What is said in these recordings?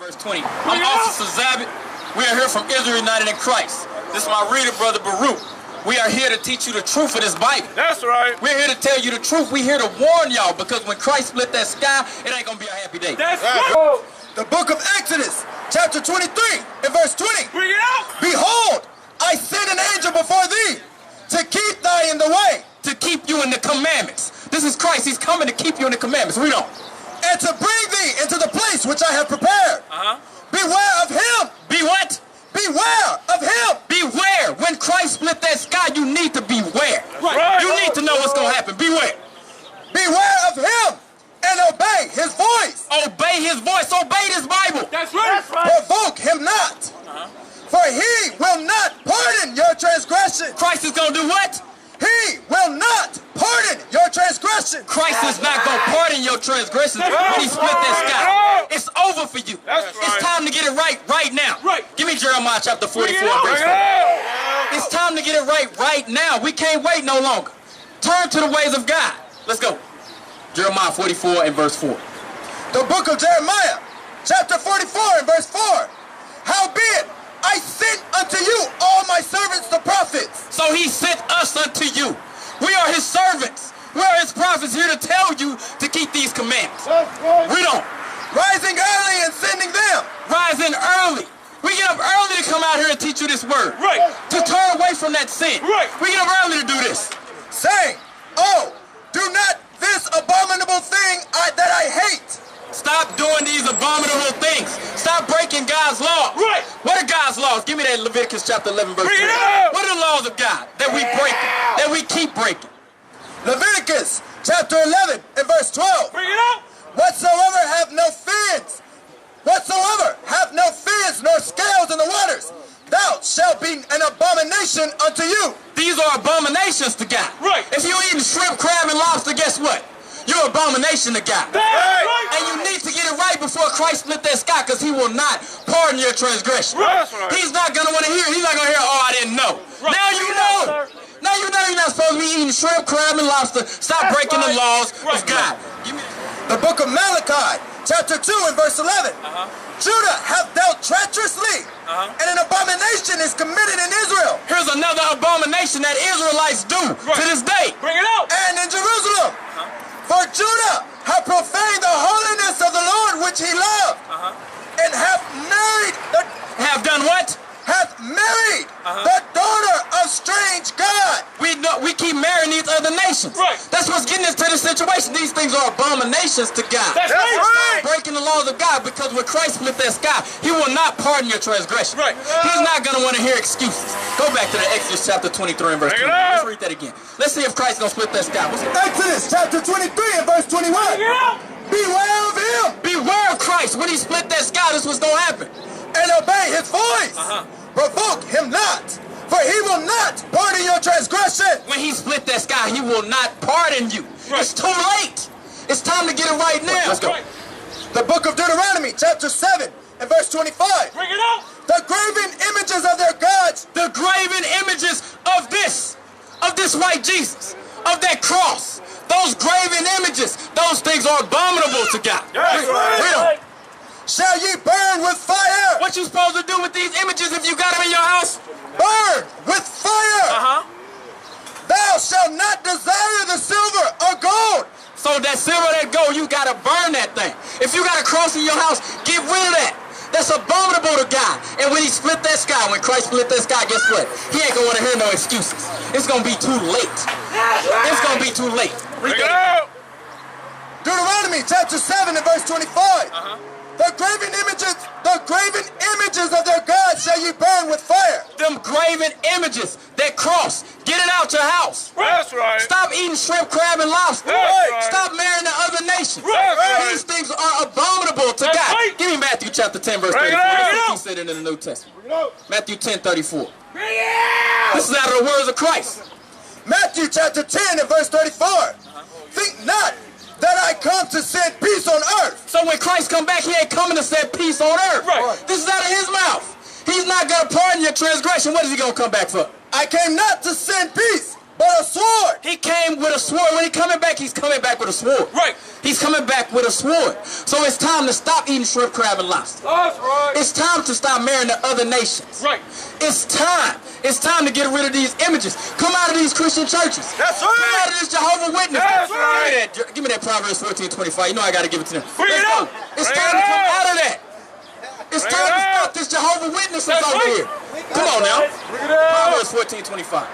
verse 20. I'm Officer Zabit. We are here from Israel United in Christ. This is my reader, Brother Baruch. We are here to teach you the truth of this Bible. That's right. We're here to tell you the truth. We're here to warn y'all, because when Christ split that sky, it ain't going to be a happy day. That's right. The book of Exodus, chapter 23, and verse 20. Bring it out. Behold, I send an angel before thee to keep thy in the way. To keep you in the commandments. This is Christ. He's coming to keep you in the commandments. Read on. And to bring thee into the place which I have prepared. Beware of him. Be what? Beware of him. Beware. When Christ split that sky, you need to beware. Right. You need to know what's going to happen. Beware. Beware of him and obey his voice. Obey his voice. Obey this Bible. That's right. That's right. Provoke him not. For he will not pardon your transgression. Christ is going to do what? He will not pardon your transgression. Christ is not going to pardon your transgressions when he split that sky. It's over for you. It's time to get it right now. Right. Give me Jeremiah chapter 44 verse 4. It's time to get it right now. We can't wait no longer. Turn to the ways of God. Let's go. Jeremiah 44 and verse 4. The book of Jeremiah, chapter 44 and verse 4. Howbeit, I sent unto you all my servants the prophets. So he sent us unto you. We are his servants. We are his prophets here to tell you to keep these commandments. Read on. Rising early and sending them. Rising early. We get up early to come out here and teach you this word. Right. To turn away from that sin. Right. We get up early to do this. Saying, oh, do not this abominable thing that I hate. Stop doing these abominable things. Stop breaking God's law. Right. What are God's laws? Give me that Leviticus chapter 11 verse 3. Bring it out. What are the laws of God that we break, that we keep breaking? Leviticus chapter 11 and verse 12. Bring it out. Whatsoever have no fins, nor scales in the waters, thou shalt be an abomination unto you. These are abominations to God. Right. If you're eating shrimp, crab, and lobster, guess what? You're an abomination to God. That's right. And you need to get it right before Christ split that sky, because he will not pardon your transgression. Right. That's right. He's not going to want to hear. He's not going to hear, oh, I didn't know. Right. Now you know. Now you know you're not supposed to be eating shrimp, crab, and lobster. Stop breaking the laws of God. The book of Malachi, chapter 2 and verse 11. Judah hath dealt treacherously, and an abomination is committed in Israel. Here's another abomination that Israelites do to this day. Bring it out. And in Jerusalem. For Judah hath profaned the holiness of the Lord which he loved, and hath married Have done what? hath married the daughter of strange God. We keep marrying these other nations. Right. That's what's getting us to this situation. These things are abominations to God. That's right. Stop breaking the laws of God, because when Christ split that sky, he will not pardon your transgression. Right. He's not going to want to hear excuses. Go back to the Exodus chapter 23 and verse 20. Let's read that again. Let's see if Christ's going to split that sky. Exodus chapter 23 and verse 21. Bring it out. Beware of him Beware of Christ. When he split that sky, this was going to happen. and obey his voice. Provoke him not, for he will not pardon your transgression. When he split that sky, he will not pardon you. Right. It's too late. It's time to get it right now. Let's go. The book of Deuteronomy, chapter 7 and verse 25. Bring it out. The graven images of their gods. The graven images of this white Jesus, of that cross, those graven images, those things are abominable to God. That's right. Shall ye burn with fire? What you supposed to do with these images if you got them in your house? Burn with fire. Thou shalt not desire the silver or gold. So that silver, that gold, you got to burn that thing. If you got a cross in your house, get rid of that. That's abominable to God. And when he split that sky, when Christ split that sky, guess what? He ain't going to want to hear no excuses. It's going to be too late. It's going to be too late. Bring it out. Deuteronomy chapter 7 and verse 25. The graven images of their gods shall ye burn with fire. Them graven images, that cross, get it out your house. That's right. Stop eating shrimp, crab, and lobster. Right. Stop marrying the other nations. Right. These things are abominable to That's God. right. Give me Matthew chapter 10, verse Bring it 34. out. That's what he said in the New Testament. Matthew 10, 34. Bring it out. This is out of the words of Christ. Matthew chapter 10 and verse 34. Think not that I come to send peace on earth. So when Christ come back, he ain't coming to set peace on earth. Right. This is out of his mouth. He's not going to pardon your transgression. What is he going to come back for? I came not to send peace, but a sword. He came with a sword. When he's coming back with a sword. Right. He's coming back with a sword. So it's time to stop eating shrimp, crab, and lobster. That's right. It's time to stop marrying the other nations. Right. It's time. It's time to get rid of these images. Come out of these Christian churches. That's Come out right. of this Jehovah's Witness. That's right. Give me that Proverbs 14:25. You know I got to give it to them. Bring it Let's go. out. It's Bring time it to come out. out of that. It's Bring time it to out. stop this Jehovah's Witnesses That's over right. here. Come on now. Bring it out. Proverbs 14:25.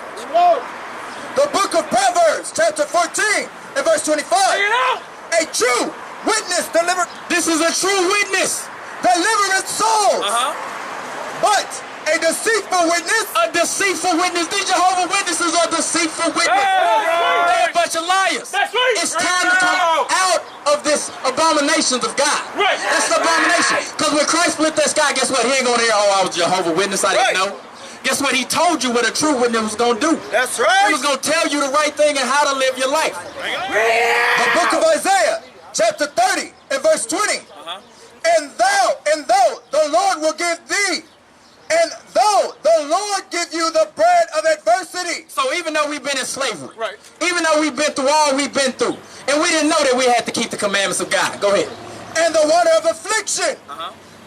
The book of Proverbs, chapter 14, and verse 25. Bring it out. A true witness This is a true witness. delivereth souls, but a deceitful witness A deceitful witness. These Jehovah's Witnesses are deceitful witnesses. That's right. They're a bunch of liars. That's right. It's Bring time it to come out. out of this abominations of God. Right. That's the abomination. Because when Christ split that sky, guess what? He ain't going to hear, oh, I was a Jehovah's Witness. I didn't Right. know. Guess what? He told you what a true witness was going to do. That's He right. was going to tell you the right thing and how to live your life. The book of Isaiah, chapter 30, and verse 20. And though the Lord will give thee, and though the Lord give you the bread of adversity. So even though we've been in slavery, Right. even though we've been through all we've been through, and we didn't know that we had to keep the commandments of God. Go ahead. And the water of affliction.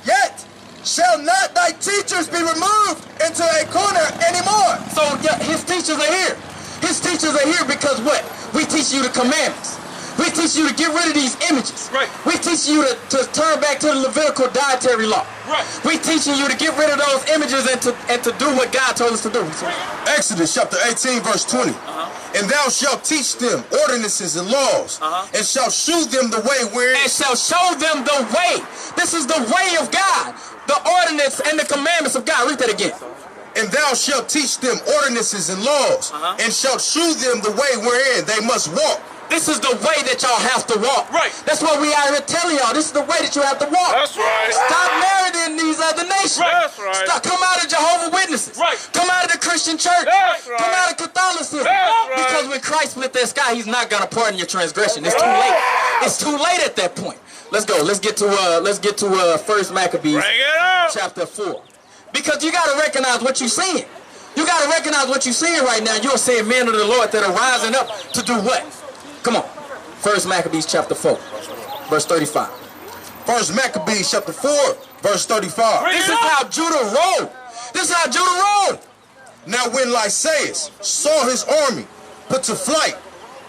Yet shall not thy teachers be removed into a corner anymore. So yeah, his teachers are here. His teachers are here because what? We teach you the commandments. We teach you to get rid of these images. Right. We teach you to turn back to the Levitical dietary law. Right. We teaching you to get rid of those images and to do what God told us to do. Exodus chapter 18, verse 20. And thou shalt teach them ordinances and laws, and shalt shew them the way wherein. And shall show them the way. This is the way of God. The ordinance and the commandments of God. Read that again. And thou shalt teach them ordinances and laws, and shalt shew them the way wherein they must walk. This is the way that y'all have to walk. Right. That's what we out here telling y'all. This is the way that you have to walk. That's right. Stop marrying these other nations. That's right. Stop. Come out of Jehovah's Witnesses. Right. Come out of the Christian church. That's right. Come out of Catholicism. That's right. Because when Christ split that sky, he's not gonna pardon your transgression. It's too late. It's too late at that point. Let's go. Let's get to First Maccabees Bring it out. chapter 4. Because you gotta recognize what you're seeing. You gotta recognize what you're seeing right now. You're seeing men of the Lord that are rising up to do what? Come on. First Maccabees chapter 4, verse 35. First Maccabees chapter 4, verse 35. This is how Judah rolled. This is how Judah rolled. Now when Lysaeus saw his army put to flight,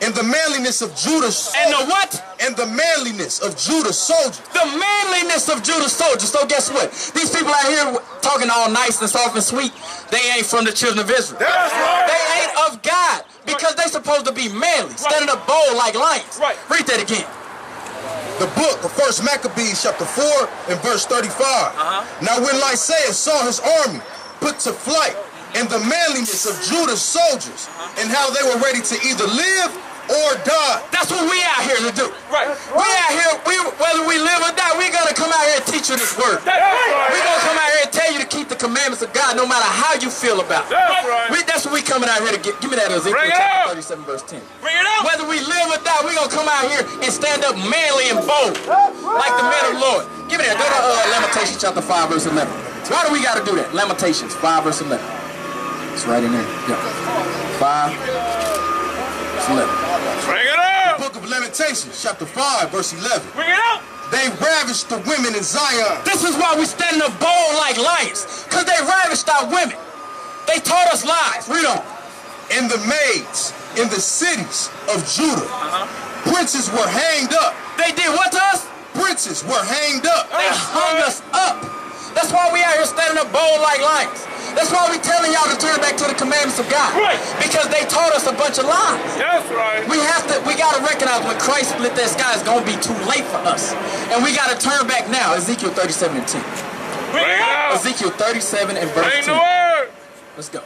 and the manliness of Judah's And the what? and the manliness of Judah's soldiers. The manliness of Judah's soldiers. So guess what? These people out here talking all nice and soft and sweet, they ain't from the children of Israel. That's right. They ain't of God because they supposed to be manly, standing up bold like lions. Right. Read that again. The book of First Maccabees chapter 4 and verse 35. Now when Lysaeus saw his army put to flight, and the manliness of Judah's soldiers, and how they were ready to either live or die. That's what we out here to do. Right. We out here, whether we live or die, we gonna come out here and teach you this word. That's right. We gonna come out here and tell you to keep the commandments of God no matter how you feel about it. That's right. That's what we coming out here to get. Give me that Ezekiel Bring it chapter out. 37 verse 10. Bring it out. Whether we live or die, we gonna come out here and stand up manly and bold like the men of the Lord. Give me that. Go to Lamentations chapter 5 verse 11. Why do we gotta do that? Lamentations 5 verse 11. It's right in there. Yeah. 5 verse 11. Bring it out. Book of Lamentations chapter 5 verse 11. Bring it out. They ravished the women in Zion. This is why we standing up bold like lions, because they ravished our women. They taught us lies. Read on. And the maids in the cities of Judah. Princes were hanged up. They did what to us? Princes were hanged up. They hung us up. That's why we out here standing up bold like lions. That's why we telling y'all to turn back to the commandments of God. Right. Because they taught us a bunch of lies. That's right. We gotta recognize when Christ split that sky, it's gonna be too late for us. And we gotta turn back now. Ezekiel 37 and 10. Bring it out. Ezekiel 37 and verse Bring the 10. word. Let's go.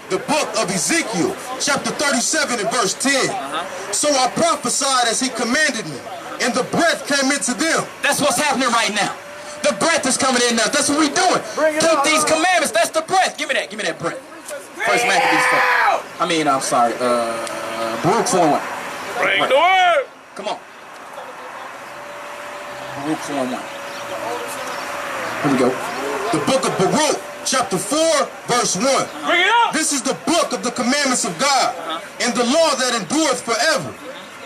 The book of Ezekiel chapter 37 and verse 10. So I prophesied as he commanded me, and the breath came into them. That's what's happening right now. The breath is coming in us. That's what we're doing. Keep these commandments. That's the breath. Give me that. Give me that breath. First Maccabees 4. I'm sorry. Baruch 4:1. Bring the word. Come on. Baruch 4:1. Here we go. The book of Baruch chapter 4, verse 1. Bring it up. This is the book of the commandments of God, and the law that endureth forever.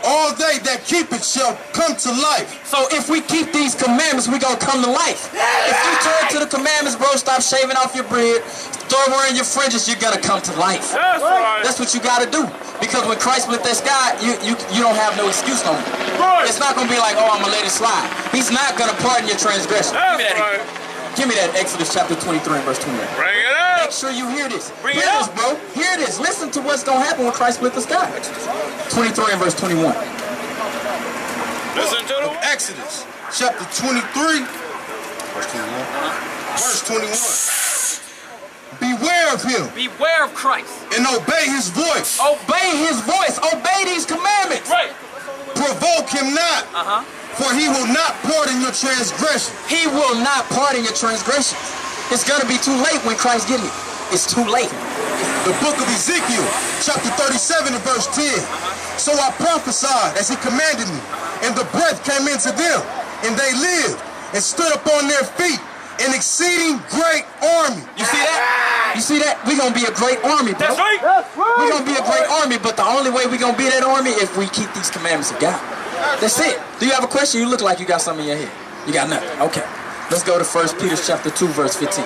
All they that keep it shall come to life. So if we keep these commandments, we gonna come to life. If you turn to the commandments, bro, stop shaving off your beard, start wearing your fringes, you're gonna come to life. That's right. That's what you gotta do. Because when Christ split that sky, you don't have no excuse no more. Right. It's not gonna be like, oh, I'm gonna let it slide. He's not gonna pardon your transgression. That's right. Give me that Exodus chapter 23 and verse 28. Bring it up. Make sure you hear this. Bring Hear it this, up. bro. Hear this. Listen to what's gonna happen when Christ split the sky. 23 and verse 21. Listen to the Exodus chapter 23, verse 21. Verse 21. Beware of him Beware of Christ. and obey his voice. Obey his voice. Obey these commandments. right. Provoke him not, for he will not pardon your transgression. He will not pardon your transgressions. It's gonna be too late when Christ get here. It's too late. The book of Ezekiel, chapter 37 and verse 10. So I prophesied as he commanded me, and the breath came into them, and they lived and stood upon their feet, an exceeding great army. You see that? You see that? We're gonna be a great army, bro. That's right. We're gonna be a great army, but the only way we're gonna be that army is if we keep these commandments of God. That's it. Do you have a question? You look like you got something in your head. You got nothing. Okay. Let's go to 1 Peter chapter 2, verse 15.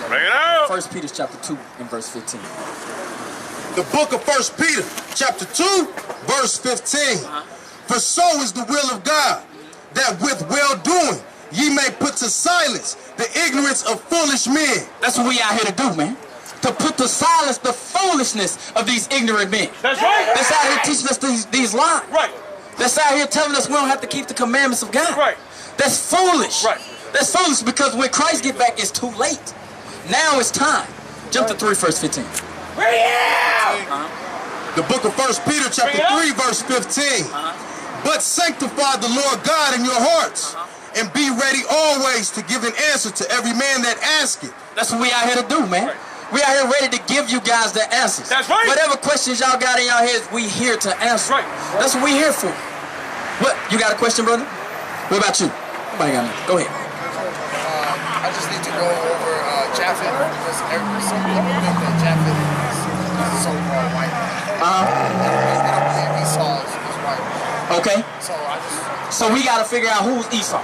Bring it up. 1 Peter chapter 2 and verse 15. The book of 1 Peter, chapter 2, verse 15. For so is the will of God, that with well-doing ye may put to silence the ignorance of foolish men. That's what we out here to do, man. To put to silence the foolishness of these ignorant men. That's right. That's out here teaching us these lies. Right. That's out here telling us we don't have to keep the commandments of God. Right. That's foolish. Right. That's foolish because when Christ get back, it's too late. Now it's time. Jump to 3 verse 15. Bring it out. The book of 1 Peter, chapter 3, verse 15. But sanctify the Lord God in your hearts, and be ready always to give an answer to every man that asketh. That's what we out here to do, man. We out here ready to give you guys the answers. That's right. Whatever questions y'all got in your heads, we here to answer. Right. That's what we here for. What? You got a question, brother? What about you? Nobody got nothing. Go ahead. I just need to go over Japhet, because some people think that Japhet is a so-called white man. They don't believe Esau is white. Okay. So I just... So we got to figure out who's Esau. All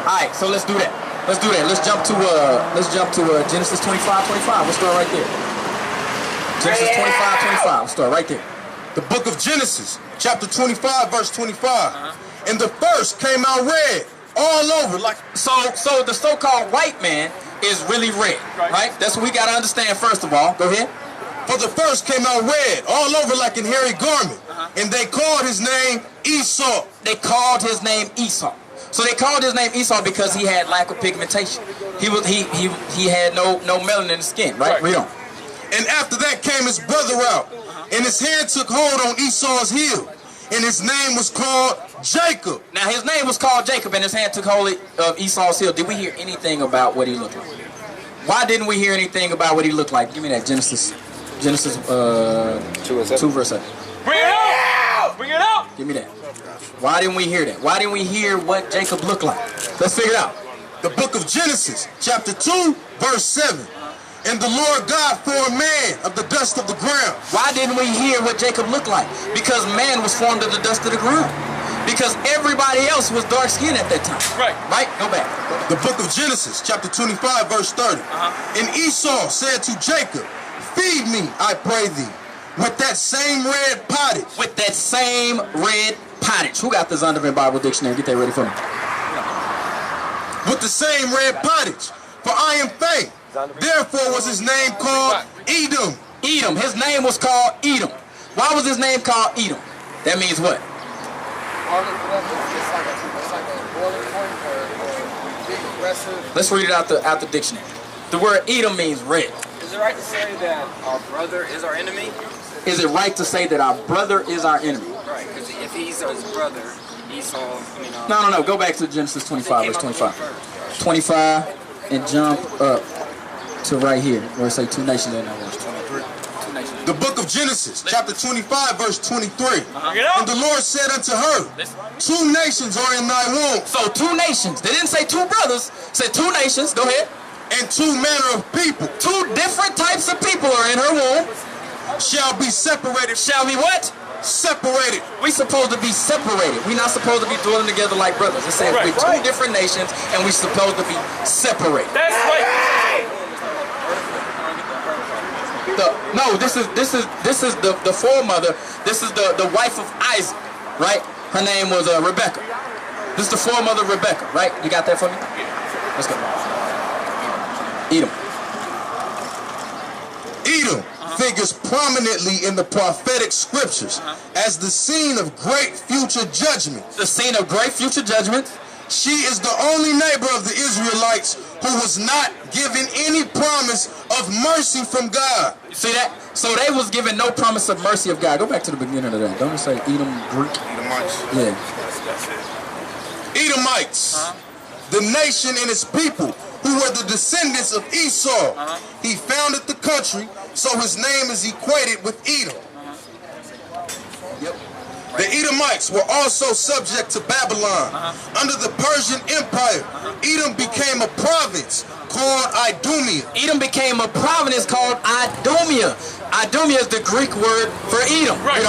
right. So let's do that. Let's do that. Let's jump to Genesis 25:25. We'll start right there. Genesis 25:25. We'll start right there. The book of Genesis, chapter 25, verse 25. And the first came out red, all over, like... So the so-called white man is really red, right? That's what we got to understand first of all. Go ahead. For the first came out red, all over like an hairy garment. And they called his name Esau. They called his name Esau. So they called his name Esau because he had lack of pigmentation. He had no melanin in the skin, right? Read on. And after that came his brother out, and his hand took hold on Esau's heel, and his name was called Jacob. Now his name was called Jacob, and his hand took hold of Esau's heel. Did we hear anything about what he looked like? Why didn't we hear anything about what he looked like? Give me that Genesis 2 verse 7. Bring it out. Bring it out. Give me that. Why didn't we hear that? Why didn't we hear what Jacob looked like? Let's figure it out. The book of Genesis, chapter 2, verse 7. And the Lord God formed man of the dust of the ground. Why didn't we hear what Jacob looked like? Because man was formed of the dust of the ground. Because everybody else was dark skinned at that time. Right. Right? Go back. The book of Genesis, chapter 25, verse 30. And Esau said to Jacob, feed me, I pray thee, with that same red pottage. With that same red pottage. Who got the Zondervan Bible Dictionary? Get that ready for me. With the same red pottage. For I am faint. Therefore was his name called Edom. Edom. His name was called Edom. Why was his name called Edom? That means what? It's like a boiling point or big aggressive. Let's read it out the dictionary. The word Edom means red. Is it right to say that our brother is our enemy? Is it right to say that our brother is our enemy? Right, because if he's his brother, Esau, No. Go back to Genesis 25, verse 25. 25 and jump up to right here where it say two nations in that verse. 23. Two nations. The book of Genesis, chapter 25, verse 23. And the Lord said unto her, two nations are in thy womb. So two nations. They didn't say two brothers. Said two nations. Go ahead. And two manner of people. Two different types of people are in her womb. Shall be separated. Shall be what? Separated. We supposed to be separated. We're not supposed to be dwelling together like brothers. It says we're two different nations and we're supposed to be separated. That's right. No, this is the foremother. This is the wife of Isaac, right? Her name was Rebecca. This is the foremother Rebecca, right? You got that for me? Let's go. Edom figures prominently in the prophetic scriptures as the scene of great future judgment. The scene of great future judgment. She is the only neighbor of the Israelites who was not given any promise of mercy from God. You see that? So they was given no promise of mercy of God. Go back to the beginning of that. Don't it say Edom, Greek? Edomites. Yeah. That's it. Edomites, the nation and its people, who were the descendants of Esau. He founded the country, so his name is equated with Edom. Yep. The Edomites were also subject to Babylon. Under the Persian Empire, Edom became a province called Idumea. Edom became a province called Idumea. Idumea is the Greek word for Edom. Right.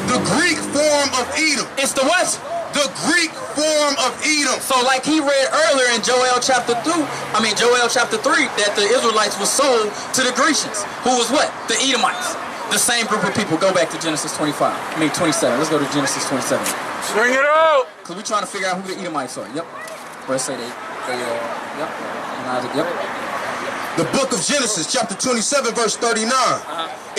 The Greek form of Edom. It's the what? The Greek form of Edom. So like he read earlier in Joel chapter 3, that the Israelites were sold to the Grecians. Who was what? The Edomites. The same group of people. Go back to Genesis 27. Let's go to Genesis 27. Bring it out. Because we're trying to figure out who the Edomites are. Yep. Where it say yep. And Isaac, yep. The book of Genesis, chapter 27, verse 39.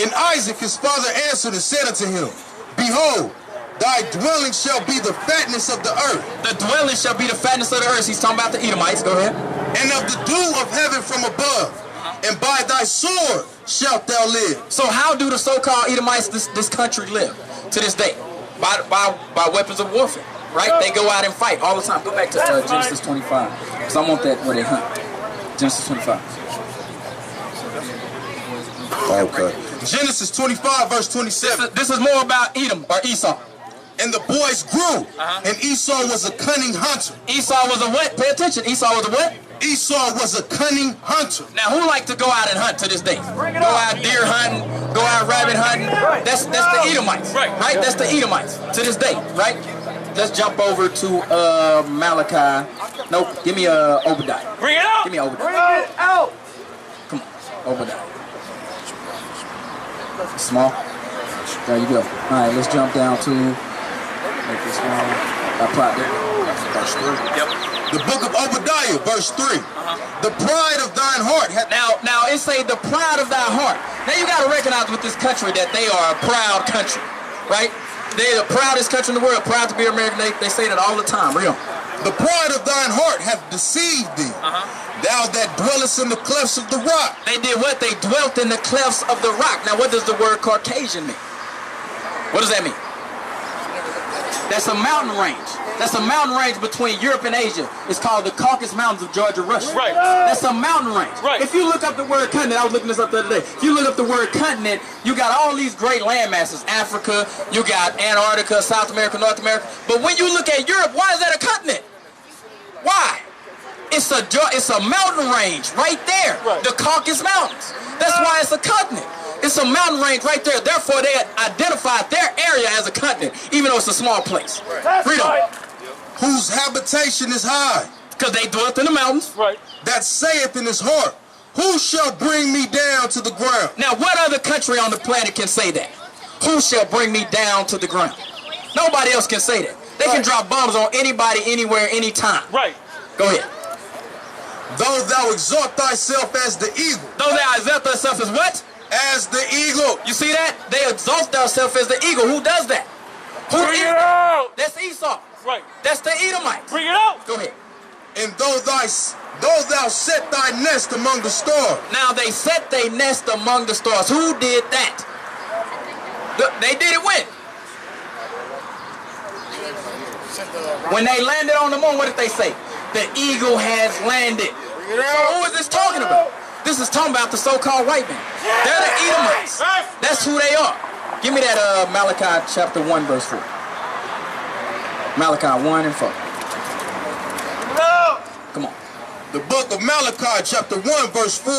And Isaac, his father, answered and said unto him, Behold, thy dwelling shall be the fatness of the earth. The dwelling shall be the fatness of the earth. He's talking about the Edomites. Go ahead. And of the dew of heaven from above. And by thy sword shalt thou live. So how do the so-called Edomites, this country, live to this day? By weapons of warfare, right? They go out and fight all the time. Go back to Genesis 25, because I want that where they hunt. Genesis 25. Okay. Genesis 25, verse 27. This is more about Edom or Esau. And the boys grew, and Esau was a cunning hunter. Esau was a what? Pay attention. Esau was a what? Esau was a cunning hunter. Now, who like to go out and hunt to this day? Go out deer hunting, go out rabbit hunting. That's the Edomites, right? That's the Edomites to this day, right? Let's jump over to Malachi. Nope, give me Obadiah. Bring it out. Give me Obadiah. Bring it out. Come on, Obadiah. Small. There you go. All right, let's jump down to make this small. Verse 3. Yep. The book of Obadiah, verse 3. The pride of thine heart hath... Now it say the pride of thy heart. Now you got to recognize with this country that they are a proud country, right? They're the proudest country in the world, proud to be American. They say that all the time. Real. The pride of thine heart hath deceived thee. Thou that dwellest in the clefts of the rock. They did what? They dwelt in the clefts of the rock. Now what does the word Caucasian mean? What does that mean? That's a mountain range. That's a mountain range between Europe and Asia. It's called the Caucasus Mountains of Georgia, Russia. Right. That's a mountain range. Right. If you look up the word continent, I was looking this up the other day. If you look up the word continent, you got all these great land masses. Africa, you got Antarctica, South America, North America. But when you look at Europe, why is that a continent? Why? It's a mountain range right there. Right. The Caucasus Mountains. That's why it's a continent. It's a mountain range right there. Therefore, they identified their area as a continent, even though it's a small place. That's Read on. right. Whose habitation is high. Because they dwelt in the mountains. Right. That saith in his heart, Who shall bring me down to the ground? Now, what other country on the planet can say that? Who shall bring me down to the ground? Nobody else can say that. They can drop bombs on anybody, anywhere, anytime. Right. Go ahead. Though thou exalt thyself as the eagle. Though thou exalt thyself as what? As the eagle. You see that? They exalt themselves as the eagle. Who does that? Who Bring is it that? out. That's Esau. Right. That's the Edomites. Bring it out. Go ahead. And though thou set thy nest among the stars. Now they set their nest among the stars. Who did that? They did it when? When they landed on the moon, what did they say? The eagle has landed. So who is this talking about? This is talking about the so-called white man. They're the Edomites. That's who they are. Give me that Malachi chapter 1 verse 4. Malachi 1 and 4. No. Come on. The book of Malachi, chapter 1, verse 4.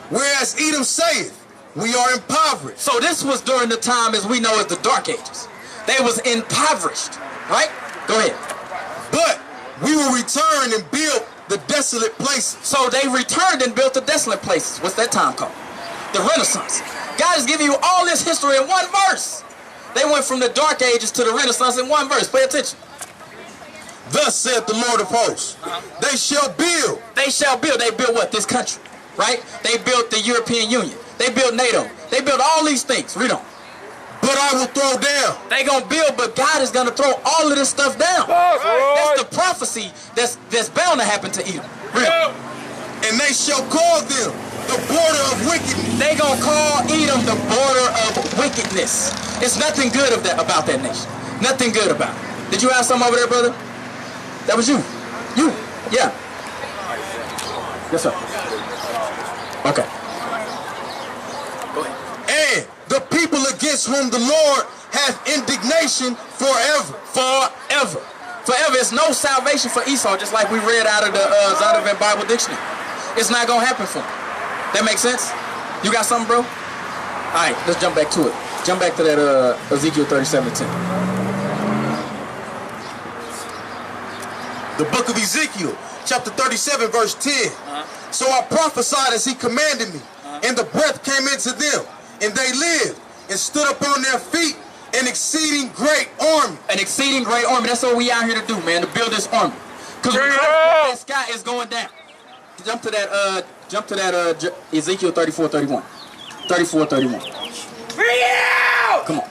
Whereas Edom saith, we are impoverished. So this was during the time as we know as the Dark Ages. They was impoverished, right? Go ahead. But we will return and build the desolate places. So they returned and built the desolate places. What's that time called? The Renaissance. God is giving you all this history in one verse. They went from the Dark Ages to the Renaissance in one verse. Pay attention. Thus saith the Lord of hosts, they shall build. They shall build. They built what? This country, right? They built the European Union. They built NATO. They built all these things. Read on. But I will throw down. They gonna build, but God is gonna throw all of this stuff down. That's the prophecy that's bound to happen to Edom. Read on. And they shall call them the border of wickedness. They gonna call Edom the border of wickedness. It's nothing good about that nation. Nothing good about it. Did you have something over there, brother? That was you. You. Yeah. Yes, sir. Okay. Go ahead. And the people against whom the Lord hath indignation forever. Forever. Forever. It's no salvation for Esau, just like we read out of the Zondervan Bible Dictionary. It's not going to happen for him. That makes sense? You got something, bro? All right, let's jump back to it. Jump back to that Ezekiel 37:10. The book of Ezekiel, chapter 37, verse 10. So I prophesied as he commanded me, and the breath came into them, and they lived, and stood upon their feet, an exceeding great army. An exceeding great army. That's what we out here to do, man, to build this army. Because the sky is going down. Jump to that Ezekiel 34:31. 34:31. Come on.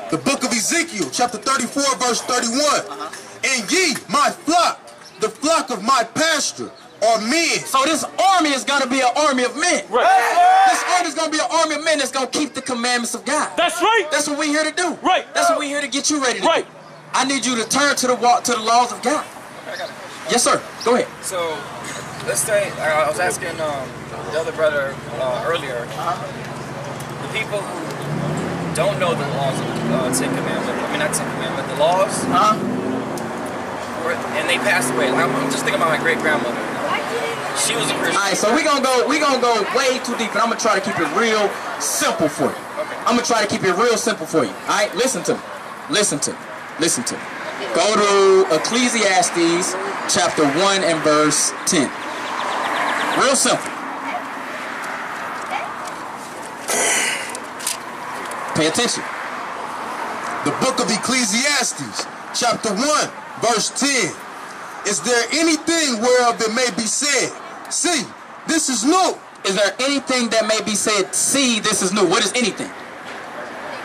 The book of Ezekiel, chapter 34, verse 31. And ye, my flock, the flock of my pasture, are men. So this army is going to be an army of men. Right. This army is going to be an army of men that's going to keep the commandments of God. That's right. That's what we're here to do. Right. That's what we're here to get you ready to right. do. I need you to turn to the laws of God. Yes, sir. Go ahead. So, let's say, I was asking the other brother earlier, the people who don't know the laws of the Ten Commandments, I mean not Ten Commandments, the laws, and they passed away. I'm just thinking about my great-grandmother. She was a Christian. All right, so we're gonna go way too deep, and I'm gonna try to keep it real simple for you. Okay. I'm gonna try to keep it real simple for you. All right, listen to me. Listen to me. Listen to me. Go to Ecclesiastes chapter 1 and verse 10. Real simple. Pay attention. The book of Ecclesiastes, chapter 1, verse 10. Is there anything whereof it may be said, see, this is new? Is there anything that may be said, see, this is new? What is anything?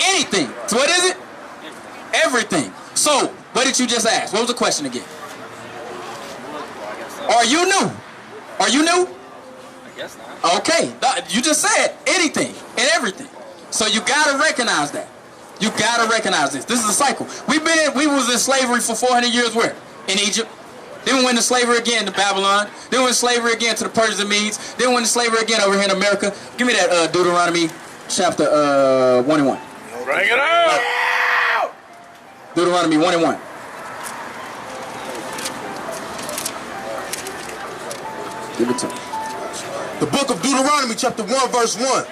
Anything. So what is it? Everything. So, what did you just ask? What was the question again? Are you new? Are you new? I guess not. Okay. You just said anything and everything. So you gotta recognize that. You gotta recognize this. This is a cycle. We was in slavery for 400 years where? In Egypt. Then we went to slavery again to Babylon. Then we went to slavery again to the Persians and Medes. Then we went to slavery again over here in America. Give me that Deuteronomy chapter 1 and 1. Bring it out! Deuteronomy 1 and 1. Give it to me. The book of Deuteronomy, chapter 1, verse 1.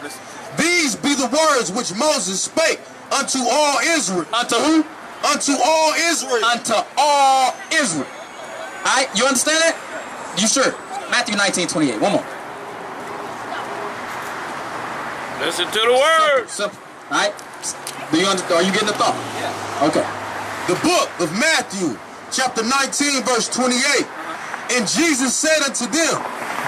These be the words which Moses spake unto all Israel. Unto who? Unto all Israel. Unto all Israel. Alright, you understand that? You sure? Matthew 19:28. One more. Listen to the words. Simple. Alright? Are you getting the thought? Yeah. Okay. The book of Matthew, chapter 19, verse 28. And Jesus said unto them,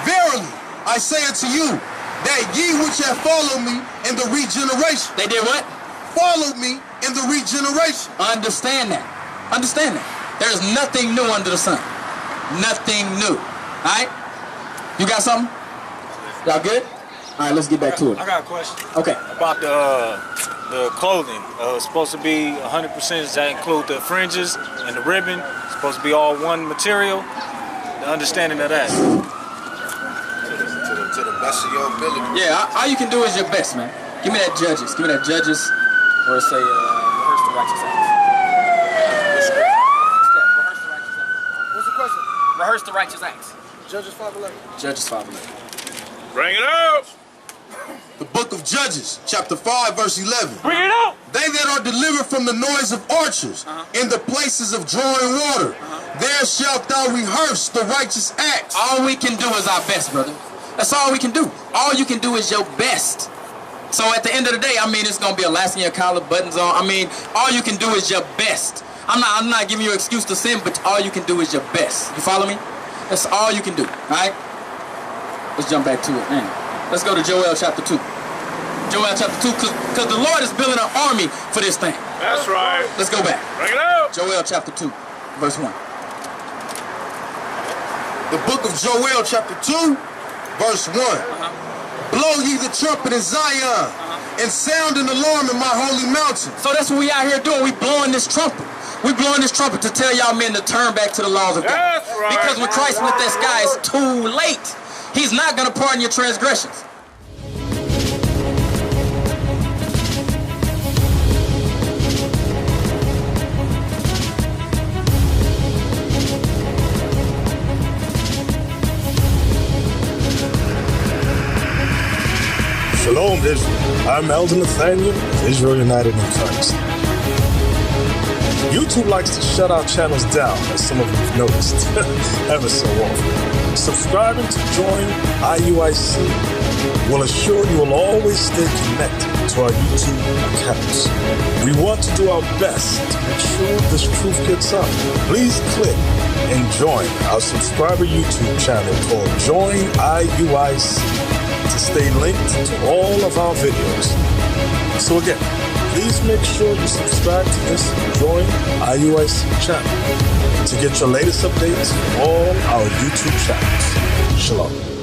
verily, I say unto you, that ye which have followed me in the regeneration. They did what? Followed me in the regeneration. Understand that. Understand that. There's nothing new under the sun. Nothing new. Alright? You got something? Y'all good? Alright, let's get back to it. I got a question Okay. about the clothing. It's supposed to be 100%. Does that include the fringes and the ribbon? It's supposed to be all one material. The understanding of that. To the best of your ability. Yeah, all you can do is your best, man. Give me that Judges. Give me that Judges. Or say, rehearse the righteous acts. What's the question? rehearse the righteous acts. Judges 5:11. Judges 5:11. Bring it out. The book of Judges, chapter 5, verse 11. Bring it out. They that are delivered from the noise of archers in the places of drawing water, there shalt thou rehearse the righteous acts. All we can do is our best, brother. That's all we can do. All you can do is your best. So at the end of the day, I mean, it's gonna be elastic in your collar, buttons on. I mean, all you can do is your best. I'm not giving you an excuse to sin, but all you can do is your best. You follow me? That's all you can do. All right? Let's jump back to it, man. Let's go to Joel chapter 2. Joel chapter 2, because the Lord is building an army for this thing. That's right. Let's go back. Bring it out. Joel chapter 2, verse 1. The book of Joel, chapter 2, verse 1. Blow ye the trumpet in Zion, and sound an alarm in my holy mountain. So that's what we out here doing. We blowing this trumpet. We blowing this trumpet to tell y'all men to turn back to the laws of God. That's right. Because when Christ split that sky, it's too late. He's not going to pardon your transgressions. Shalom, Israel. I'm Elder Nathaniel of Israel United in Christ. YouTube likes to shut our channels down, as some of you have noticed, ever so often. Subscribing to join IUIC will assure you will always stay connected to our YouTube accounts. We want to do our best to make sure this truth gets out. Please click and join our subscriber YouTube channel called Join IUIC to stay linked to all of our videos. So again, please make sure you subscribe to this Join IUIC channel to get your latest updates from all our YouTube channels. Shalom.